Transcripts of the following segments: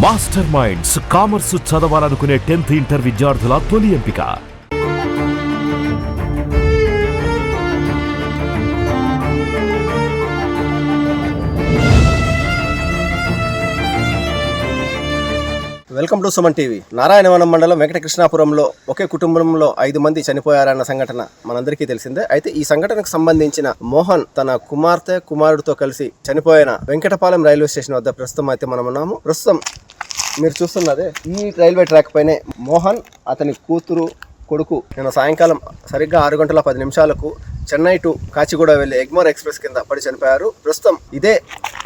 Master minds commerce చదవాలనుకునే 10th inter విద్యార్థుల తొలి ఎంపిక. Welcome to Suman TV. Narayanavanam మండలం వెంకటకృష్ణాపురంలో ఒకే కుటుంబంలో 5 మంది చనిపోయారన్న సంఘటన మనందరికీ తెలిసిందే. అయితే ఈ సంఘటనకు సంబంధించిన మోహన్ తన కుమారుడితో కలిసి చనిపోయిన వెంకటపాలెం రైల్వే స్టేషన్ వద్ద ప్రస్తుతం అయితే మనం ఉన్నాము. ప్రస్తుతం మీరు చూస్తున్నదే ఈ రైల్వే ట్రాక్ పైనే మోహన్, అతని కూతురు, కొడుకు నిన్న సాయంకాలం సరిగ్గా 6 గంటల 10 నిమిషాలకు చెన్నై టు కాచిగూడ వెళ్లే ఎగ్మోర్ ఎక్స్ప్రెస్ కింద పడి చనిపోయారు. ప్రస్తుతం ఇదే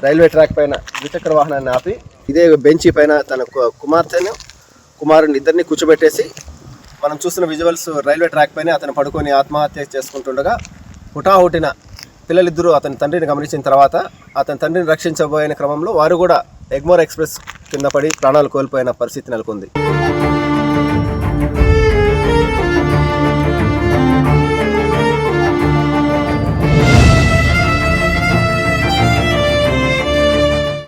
రైల్వే ట్రాక్ పైన ద్విచక్ర వాహనాన్ని ఆపి ఇదే బెంచీ పైన తన కుమారుని ఇద్దరిని కూర్చోబెట్టేసి మనం చూస్తున్న విజువల్స్ రైల్వే ట్రాక్ పైన అతను పడుకొని ఆత్మహత్య చేసుకుంటుండగా హుటాహుటిన పిల్లలిద్దరూ అతని తండ్రిని గమనించిన తర్వాత అతని తండ్రిని రక్షించబోయే క్రమంలో వారు కూడా ఎగ్మోర్ ఎక్స్ప్రెస్ కింద పడి ప్రాణాలు కోల్పోయిన పరిస్థితి నెలకొంది.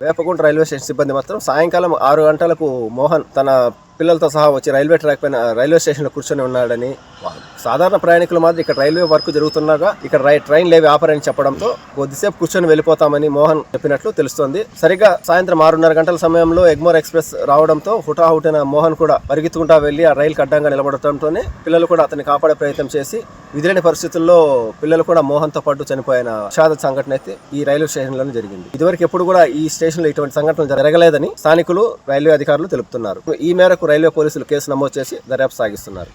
వేపకుంట రైల్వే స్టేషన్ సిబ్బంది మాత్రం సాయంకాలం 6 గంటలకు మోహన్ తన పిల్లలతో సహా వచ్చి రైల్వే ట్రాక్ పైన రైల్వే స్టేషన్లో కూర్చొని ఉన్నాడని, సాధారణ ప్రయాణికులు మాత్రం ఇక్కడ రైల్వే వర్క్ జరుగుతున్నాగా ఇక్కడ ట్రైన్ లేవి ఆపరని చెప్పడంతో కొద్దిసేపు కూర్చొని వెళ్ళిపోతామని మోహన్ చెప్పినట్లు తెలుస్తోంది. సరిగ్గా సాయంత్రం 6:30 గంటల సమయంలో ఎగ్మోర్ ఎక్స్ప్రెస్ రావడంతో హుటాహుటిన మోహన్ కూడా పరిగెత్తుకుంటా వెళ్ళి ఆ రైలుకి అడ్డంగా నిలబడటంతోనే పిల్లలు కూడా అతన్ని కాపాడే ప్రయత్నం చేసి విధిలేని పరిస్థితుల్లో పిల్లలు కూడా మోహన్తో పాటు చనిపోయిన విషాద సంఘటన అయితే ఈ రైల్వే స్టేషన్లోనే జరిగింది. ఇదివరకు ఎప్పుడు కూడా ఈ స్టేషన్లో ఇటువంటి సంఘటనలు జరగలేదని స్థానికులు, రైల్వే అధికారులు తెలుపుతున్నారు. ఈ మేరకు రైల్వే పోలీసులు కేసు నమోదు చేసి దర్యాప్తు సాగిస్తున్నారు.